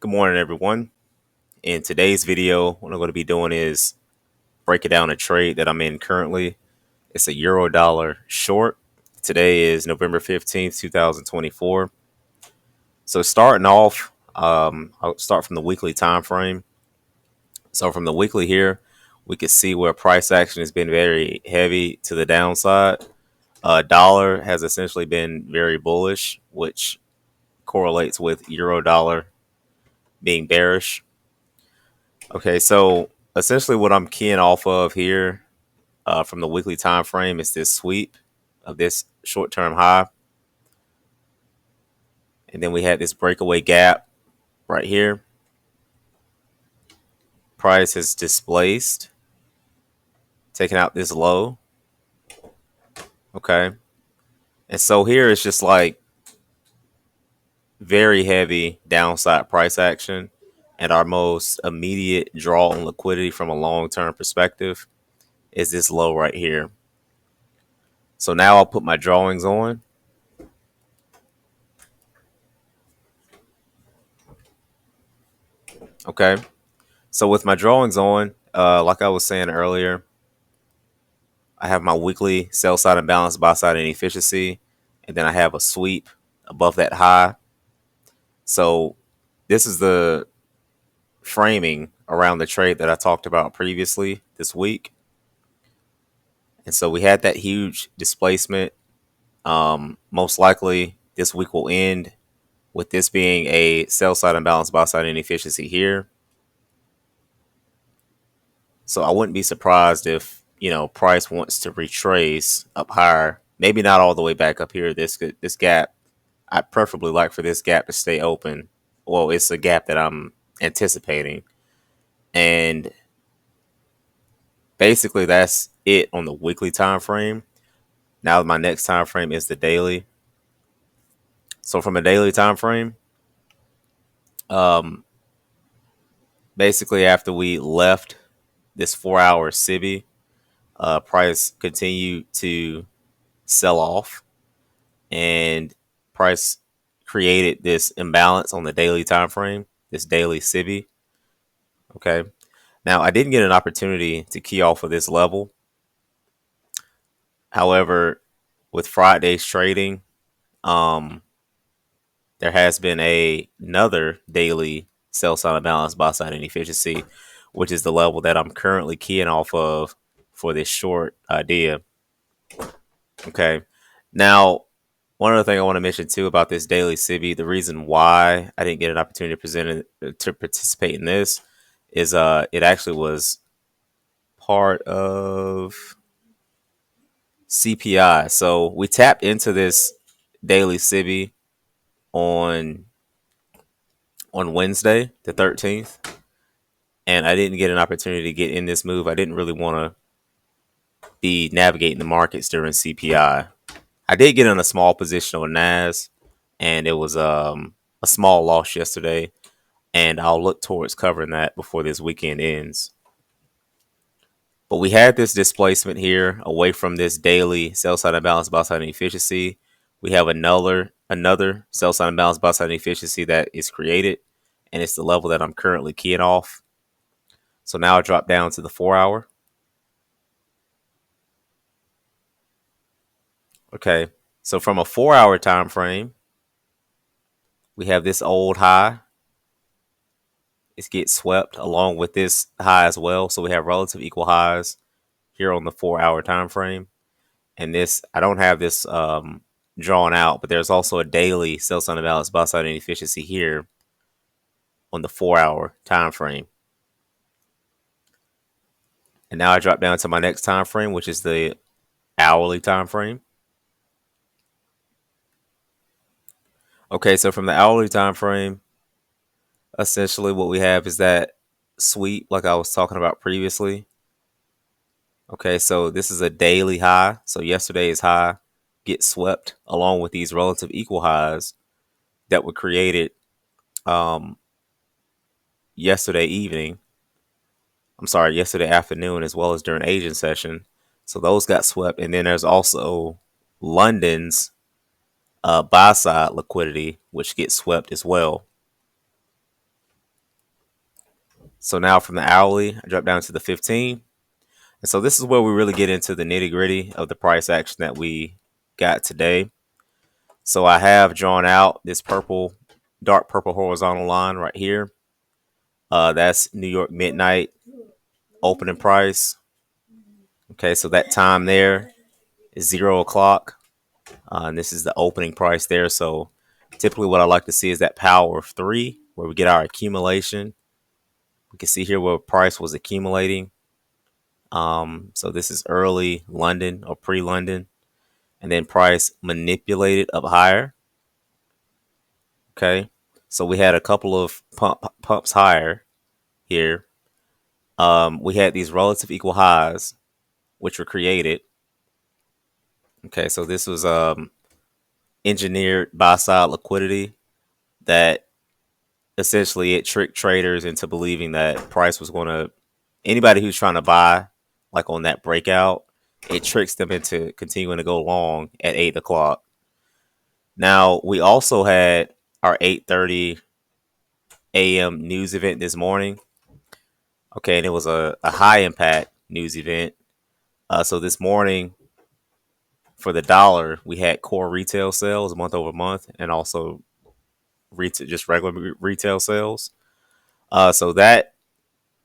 Good morning, everyone. In today's video, what I'm going to be doing is breaking down a trade that I'm in currently. It's a euro dollar short. Today is November 15th, 2024. So starting off, I'll start from the weekly time frame. So from the weekly here, we can see where price action has been very heavy to the downside. Dollar has essentially been very bullish, which correlates with euro dollar being bearish. Okay, so essentially what I'm keying off of here from the weekly time frame is this sweep of this short-term high. And then we had this breakaway gap right here. Price has displaced, taking out this low. Okay. And so here it's just like very heavy downside price action. And our most immediate draw on liquidity from a long-term perspective is this low right here. So now I'll put my drawings on. Okay. So with my drawings on, like I was saying earlier, I have my weekly sell side imbalance, buy side inefficiency, and then I have a sweep above that high. So this is the framing around the trade that I talked about previously this week. And so we had that huge displacement. Most likely this week will end with this being a sell side imbalance, buy side inefficiency here. So I wouldn't be surprised if, price wants to retrace up higher. Maybe not all the way back up here. This gap, I'd preferably like for this gap to stay open. Well, it's a gap that I'm anticipating. And basically that's it on the weekly time frame. Now my next time frame is the daily. So from a daily time frame, um, basically after we left this 4-hour SIBI, price continued to sell off, and price created this imbalance on the daily time frame, this daily SIBI. Okay. Now I didn't get an opportunity to key off of this level. However, with Friday's trading, um, there has been another daily sell side imbalance, buy side inefficiency, which is the level that I'm currently keying off of for this short idea. Okay. Now, one other thing I want to mention too about this daily SIBI, the reason why I didn't get an opportunity to participate in this is it actually was part of CPI. So we tapped into this daily SIBI on Wednesday, the 13th, and I didn't get an opportunity to get in this move. I didn't really want to be navigating the markets during CPI. I did get in a small position on NAS, and it was a small loss yesterday, and I'll look towards covering that before this weekend ends. But we had this displacement here away from this daily sell side imbalance, buy side inefficiency. We have another sell side imbalance, buy side inefficiency that is created, and it's the level that I'm currently keying off. So now I drop down to the 4-hour. Okay, so from a 4-hour time frame, we have this old high. It gets swept along with this high as well. So we have relative equal highs here on the 4-hour time frame. And this, I don't have this drawn out, but there's also a daily sell side imbalance, buy side inefficiency here on the 4-hour time frame. And now I drop down to my next time frame, which is the hourly time frame. Okay, so from the hourly time frame, essentially what we have is that sweep like I was talking about previously. Okay, so this is a daily high. So yesterday's high gets swept along with these relative equal highs that were created yesterday evening. I'm sorry, yesterday afternoon, as well as during Asian session. So those got swept. And then there's also London's buy side liquidity, which gets swept as well. So now from the hourly, I drop down to the 15. And so this is where we really get into the nitty gritty of the price action that we got today. So I have drawn out this purple, dark purple horizontal line right here. That's New York midnight opening price. Okay, so that time there is 0 o'clock. And this is the opening price there. So typically what I like to see is that power of three where we get our accumulation. We can see here where price was accumulating. So this is early London or pre-London. And then price manipulated up higher. Okay. So we had a couple of pumps higher here. We had these relative equal highs, which were created. Okay. So this was engineered buy side liquidity that essentially it tricked traders into believing that price was going to, anybody who's trying to buy like on that breakout, it tricks them into continuing to go long at 8 o'clock. Now we also had our 8:30 a.m. news event this morning. Okay, and it was a high impact news event. So this morning for the dollar, we had core retail sales month over month, and also retail, just regular retail sales. So that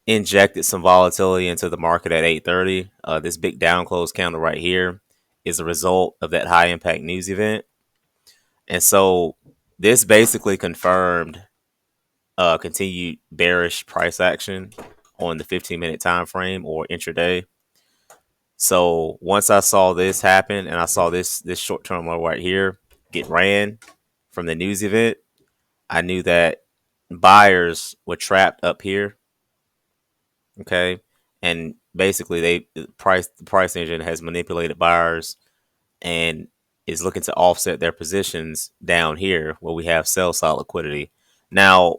injected some volatility into the market at 8:30. This big down close candle right here is a result of that high impact news event, and so this basically confirmed continued bearish price action on the 15-minute time frame or intraday. So once I saw this happen and I saw this short term low right here get ran from the news event, I knew that buyers were trapped up here. Okay. And basically the price engine has manipulated buyers and is looking to offset their positions down here where we have sell side liquidity. Now,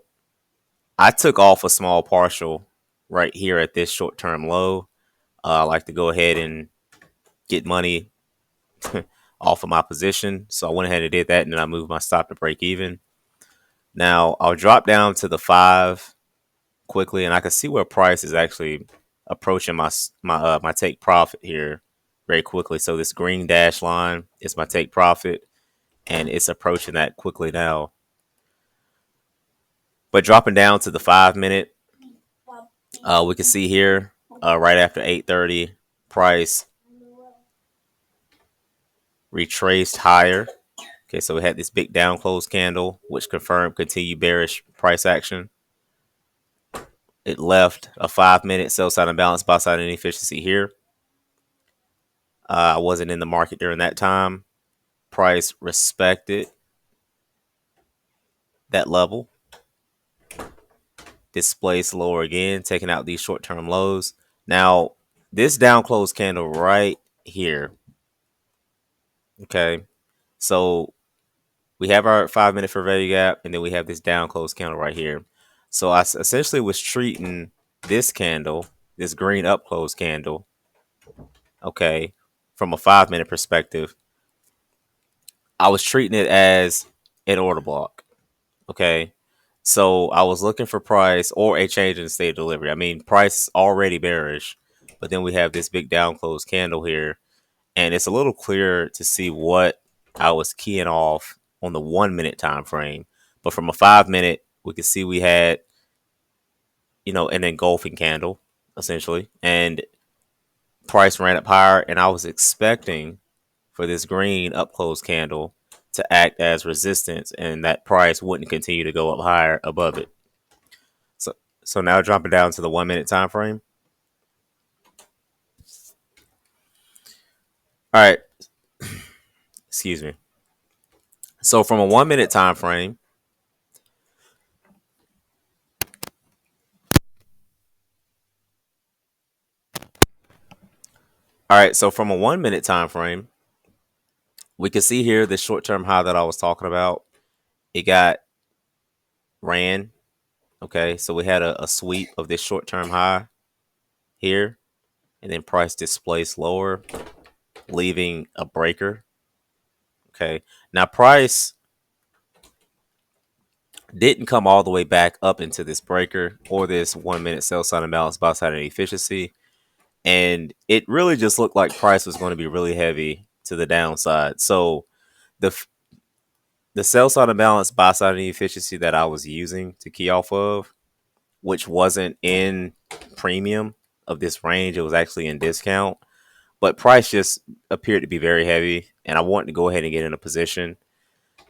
I took off a small partial right here at this short term low. I like to go ahead and get money off of my position. So I went ahead and did that, and then I moved my stop to break even. Now I'll drop down to the 5 quickly, and I can see where price is actually approaching my take profit here very quickly. So this green dash line is my take profit, and it's approaching that quickly now. But dropping down to the 5 minute, we can see here right after 8:30, price retraced higher. Okay, so we had this big down close candle, which confirmed continued bearish price action. It left a 5 minute sell side imbalance, buy side inefficiency here. I wasn't in the market during that time. Price respected that level. Displaced lower again, taking out these short term lows. Now, this down close candle right here. Okay, so we have our 5 minute fair value gap, and then we have this down close candle right here. So I essentially was treating this candle, this green up close candle, okay, from a 5 minute perspective, I was treating it as an order block. Okay. So I was looking for price or a change in state of delivery. I mean, price is already bearish, but then we have this big down close candle here, and it's a little clearer to see what I was keying off on the 1 minute time frame. But from a 5 minute, we could see we had, an engulfing candle essentially, and price ran up higher, and I was expecting for this green up close candle to act as resistance, and that price wouldn't continue to go up higher above it. So now dropping down to the 1 minute time frame. All right, excuse me. So from a 1 minute time frame, all right. So from a 1 minute time frame, we can see here the short term high that I was talking about. It got ran. Okay, so we had a sweep of this short term high here, and then price displaced lower, leaving a breaker. Okay, now price didn't come all the way back up into this breaker or this 1 minute sell sign imbalance buy side inefficiency. And it really just looked like price was going to be really heavy to the downside. So the the sell side imbalance buy side inefficiency that I was using to key off of, which wasn't in premium of this range, it was actually in discount. But price just appeared to be very heavy, and I wanted to go ahead and get in a position.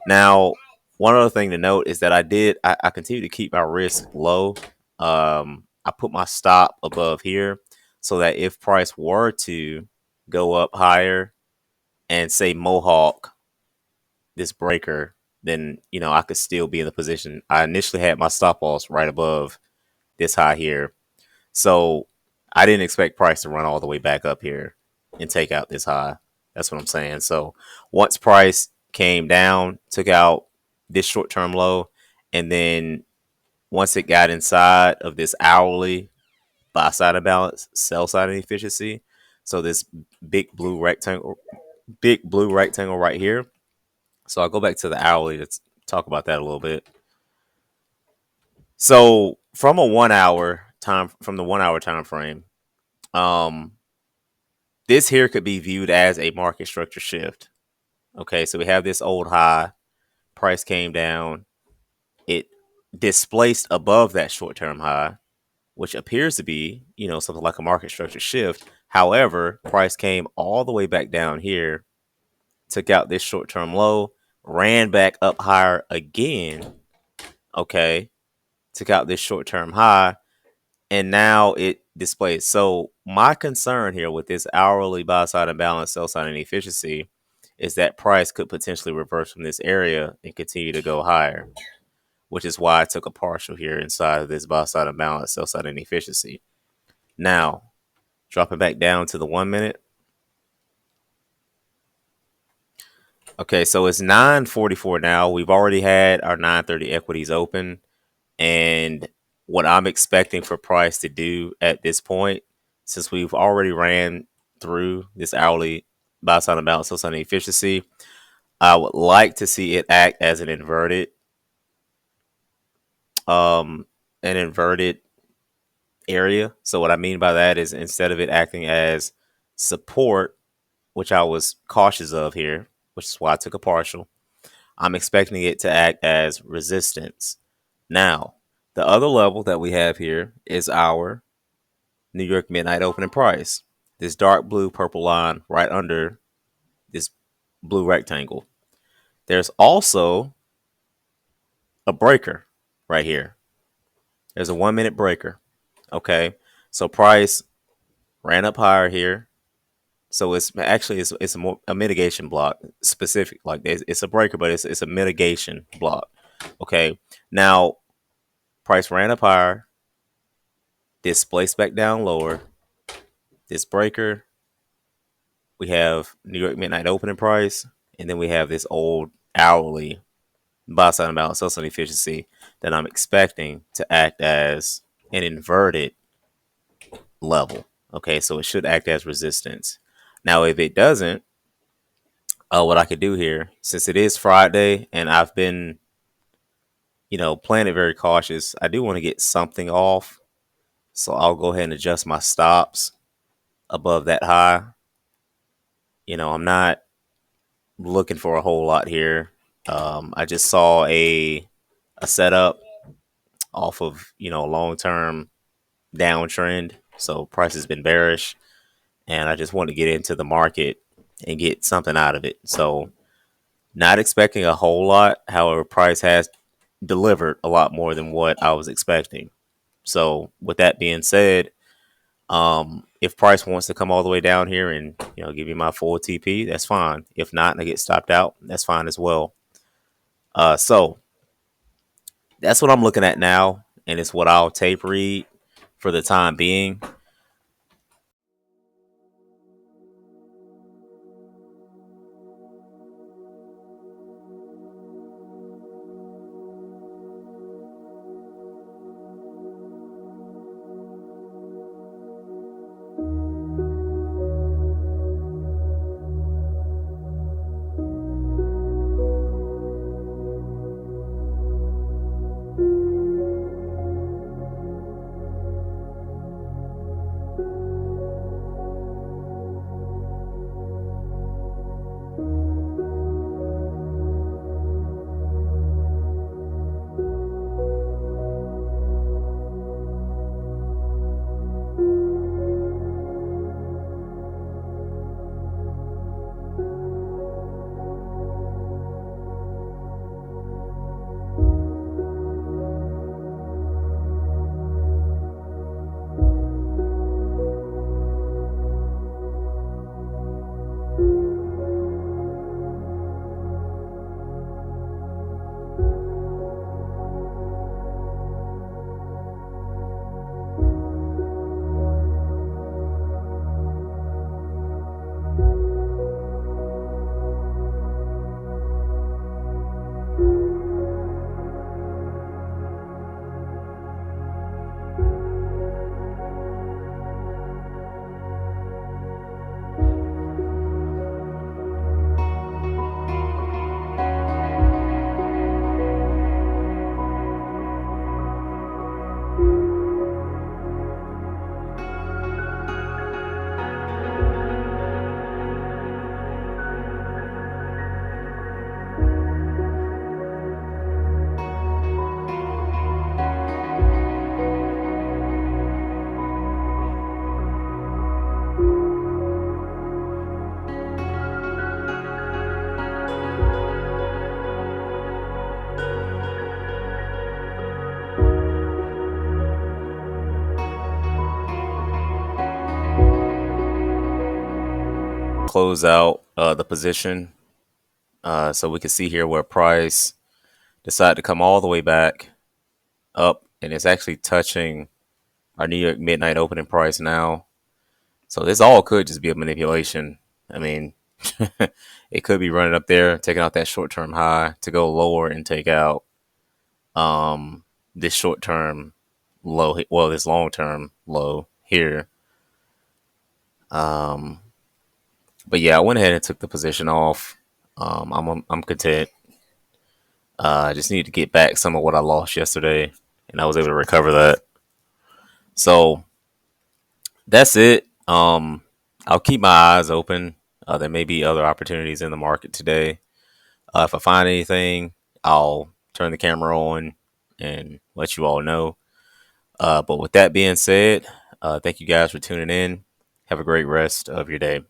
Now, one other thing to note is that I continue to keep my risk low. I put my stop above here so that if price were to go up higher and say Mohawk this breaker, then I could still be in the position. I initially had my stop loss right above this high here, so I didn't expect price to run all the way back up here and take out this high. That's what I'm saying. So once price came down, took out this short-term low, and then once it got inside of this hourly buy side imbalance, sell side inefficiency, so this big blue rectangle, right here. So I'll go back to the hourly to talk about that a little bit. So from the 1 hour time frame, this here could be viewed as a market structure shift. Okay, so we have this old high, price came down, it displaced above that short-term high, which appears to be, something like a market structure shift. However, price came all the way back down here, took out this short-term low, ran back up higher again, okay, took out this short-term high, and now it displays. So my concern here with this hourly buy side imbalance, sell side inefficiency is that price could potentially reverse from this area and continue to go higher, which is why I took a partial here inside of this buy side imbalance, sell side inefficiency. Now, dropping back down to the 1 minute. Okay, so it's 9:44 now. We've already had our 9:30 equities open, and what I'm expecting for price to do at this point, since we've already ran through this hourly buy side imbalance, sell side inefficiency, I would like to see it act as an inverted um area. So what I mean by that is instead of it acting as support, which I was cautious of here, which is why I took a partial, I'm expecting it to act as resistance. Now, the other level that we have here is our New York midnight opening price. This dark blue purple line right under this blue rectangle. There's also a breaker right here. There's a 1 minute breaker. Okay. So price ran up higher here. So it's actually a mitigation block specific. Like it's a breaker, but it's a mitigation block. Okay. Now price ran up higher, displaced back down lower. This breaker, we have New York midnight opening price, and then we have this old hourly buy side imbalance, sell side efficiency that I'm expecting to act as an inverted level. Okay, so it should act as resistance. Now, if it doesn't, what I could do here, since it is Friday and I've been, playing it very cautious, I do want to get something off. So I'll go ahead and adjust my stops above that high. I'm not looking for a whole lot here. I just saw a setup off of a long term downtrend, so price has been bearish, and I just want to get into the market and get something out of it. So not expecting a whole lot. However, price has delivered a lot more than what I was expecting. So with that being said, if price wants to come all the way down here and give me my full TP, that's fine. If not, and I get stopped out, that's fine as well. So that's what I'm looking at now, and it's what I'll tape read for the time being. close out the position. So we can see here where price decided to come all the way back up, and it's actually touching our New York midnight opening price now. So this all could just be a manipulation. I mean, it could be running up there, taking out that short term high to go lower and take out this short term low, well, this long term low here. Um, but yeah, I went ahead and took the position off. I'm content. I just need to get back some of what I lost yesterday, and I was able to recover that. So that's it. I'll keep my eyes open. There may be other opportunities in the market today. If I find anything, I'll turn the camera on and let you all know. But with that being said, thank you guys for tuning in. Have a great rest of your day.